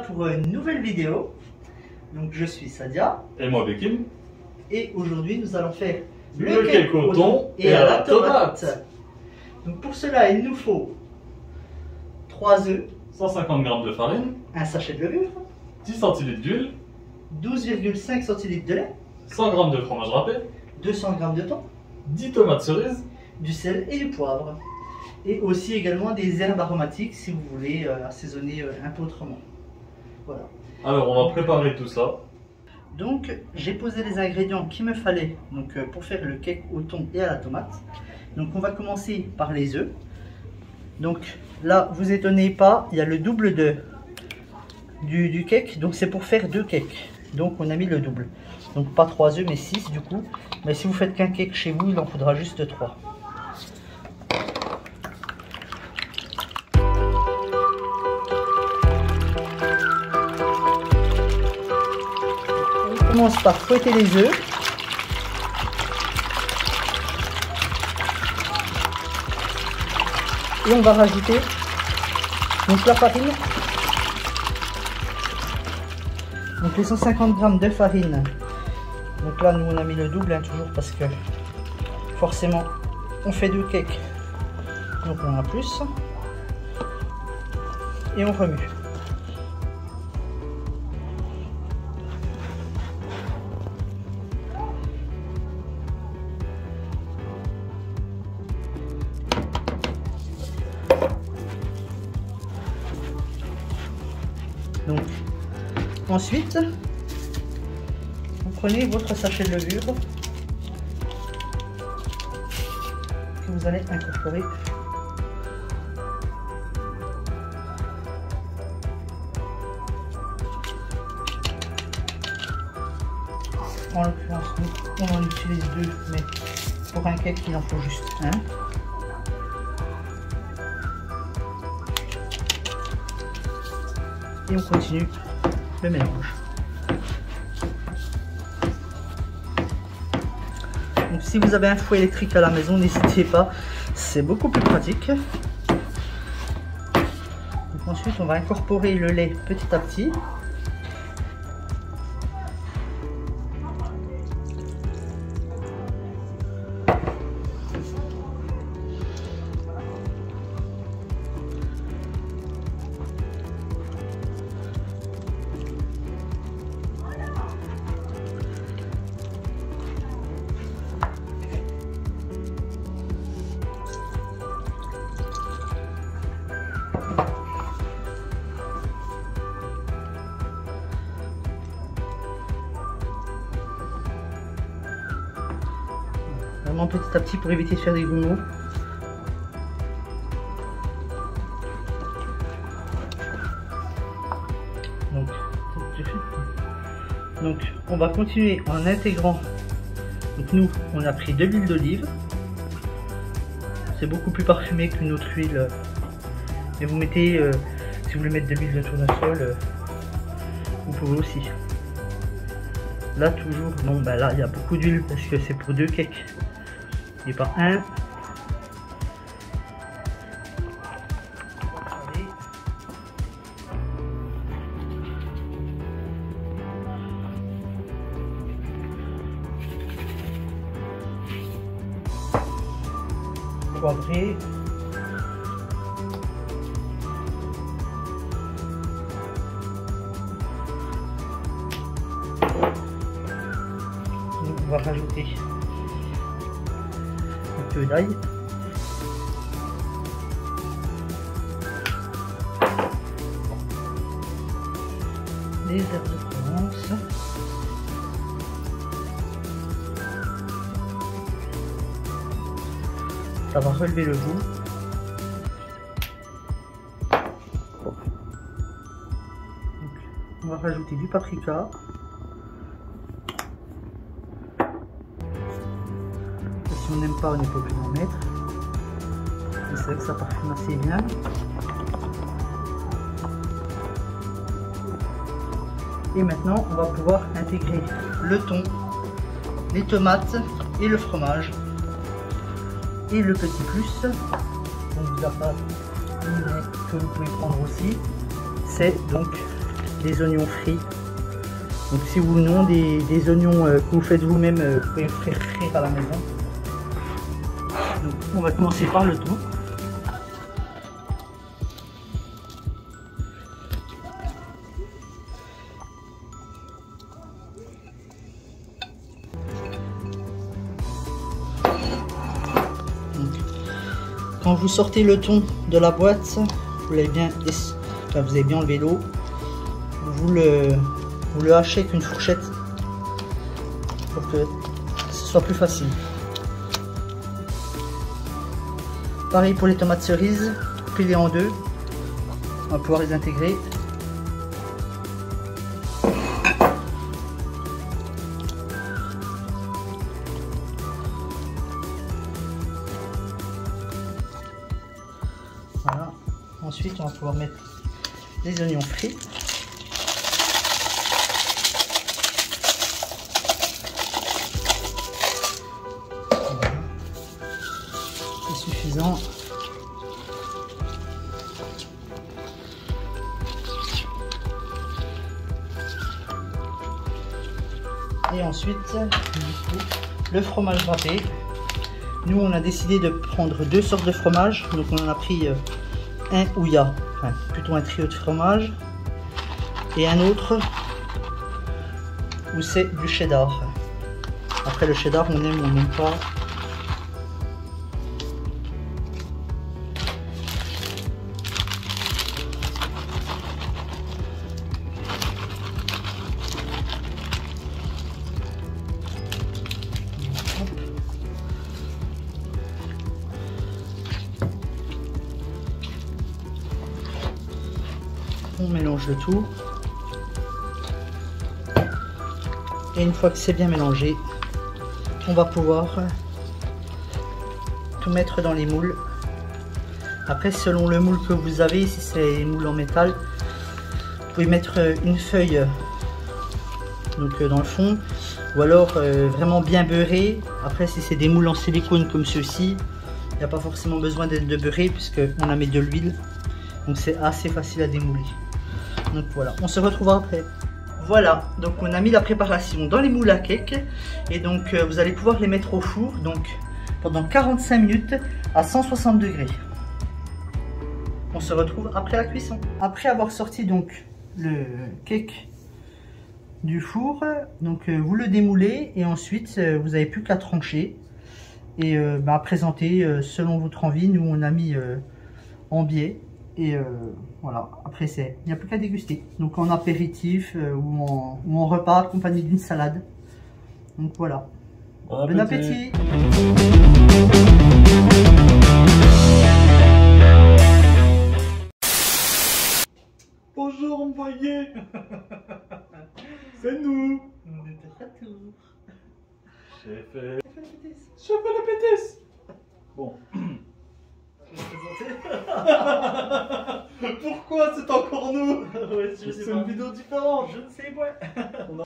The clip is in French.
pour une nouvelle vidéo. Donc je suis Sadia. Et moi Bekim. Et aujourd'hui nous allons faire le cake au thon et à la tomate. Donc pour cela il nous faut 3 œufs, 150 g de farine, un sachet de levure, 10 centilitres d'huile, 12,5 centilitres de lait, 100 g de fromage râpé, 200 g de thon, 10 tomates cerises, du sel et du poivre. Et aussi également des herbes aromatiques si vous voulez assaisonner un peu autrement. Voilà. Alors on va préparer tout ça. Donc j'ai posé les ingrédients qu'il me fallait pour faire le cake au thon et à la tomate. Donc on va commencer par les œufs. Donc là vous étonnez pas, il y a le double du cake, donc c'est pour faire 2 cakes. Donc on a mis le double. Donc pas 3 œufs mais 6 du coup. Mais si vous faites qu'un cake chez vous, il en faudra juste 3. On commence par fouetter les œufs. Et on va rajouter donc la farine. Donc les 150 g de farine. Donc là nous on a mis le double toujours parce que forcément on fait 2 cakes. Donc on en a plus. Et on remue. Donc, ensuite, vous prenez votre sachet de levure que vous allez incorporer en l'occurrence, on en utilise 2, mais pour un cake, il en faut juste 1. Et on continue le mélange. Donc si vous avez un fouet électrique à la maison, n'hésitez pas, c'est beaucoup plus pratique. Donc ensuite on va incorporer le lait petit à petit. Vraiment petit à petit pour éviter de faire des grumeaux. Donc on va continuer en intégrant. Donc nous on a pris de l'huile d'olive. C'est beaucoup plus parfumé qu'une autre huile. Et vous mettez, si vous voulez mettre de l'huile de tournesol, vous pouvez aussi. Là toujours, bon bah là il y a beaucoup d'huile parce que c'est pour 2 cakes et pas 1. Poivré. On va rajouter un peu d'ail. Les herbes de Provence. Ça va relever le goût. Donc, on va rajouter du paprika. Si on n'aime pas, on ne peut plus en mettre. C'est vrai que ça parfume assez bien. Et maintenant, on va pouvoir intégrer le thon, les tomates et le fromage. Et le petit plus, on vous a pas dit, mais que vous pouvez prendre aussi, c'est donc des oignons frits. Donc si vous non des oignons que vous faites vous-même, vous pouvez faire frire à la maison. Donc on va commencer par le thon. Quand vous sortez le thon de la boîte, vous avez bien enlevé l'eau, vous le hachez avec une fourchette pour que ce soit plus facile. Pareil pour les tomates cerises, coupez-les en deux, on va pouvoir les intégrer. Voilà. Ensuite, on va pouvoir mettre les oignons frits. Voilà. C'est suffisant. Et ensuite, le fromage râpé. Nous, on a décidé de prendre deux sortes de fromage. Donc, on en a pris un Ouya, enfin plutôt un trio de fromage, et un autre où c'est du cheddar. Après, le cheddar, on aime ou on n'aime pas. On mélange le tout. Et une fois que c'est bien mélangé, on va pouvoir tout mettre dans les moules. Après, selon le moule que vous avez, si c'est un moule en métal, vous pouvez mettre une feuille donc, dans le fond, ou alors vraiment bien beurré. Après, si c'est des moules en silicone comme ceux-ci, il n'y a pas forcément besoin d'être de beurré puisqu'on a mis de l'huile. Donc c'est assez facile à démouler. Donc voilà, on se retrouvera après. Voilà, donc on a mis la préparation dans les moules à cake. Et donc vous allez pouvoir les mettre au four donc pendant 45 minutes à 160 degrés. On se retrouve après la cuisson. Après avoir sorti donc le cake du four, donc vous le démoulez et ensuite vous n'avez plus qu'à trancher et présenter selon votre envie. Nous on a mis en biais. Et voilà, après il n'y a plus qu'à déguster. Donc en apéritif ou en repas accompagné d'une salade. Donc voilà. Bon appétit. Bonjour, envoyé. C'est nous. On est de retour. J'ai fait la pétisse. Bon. Pourquoi c'est encore nous? Ouais, c'est une vidéo différente. Je ne sais pas.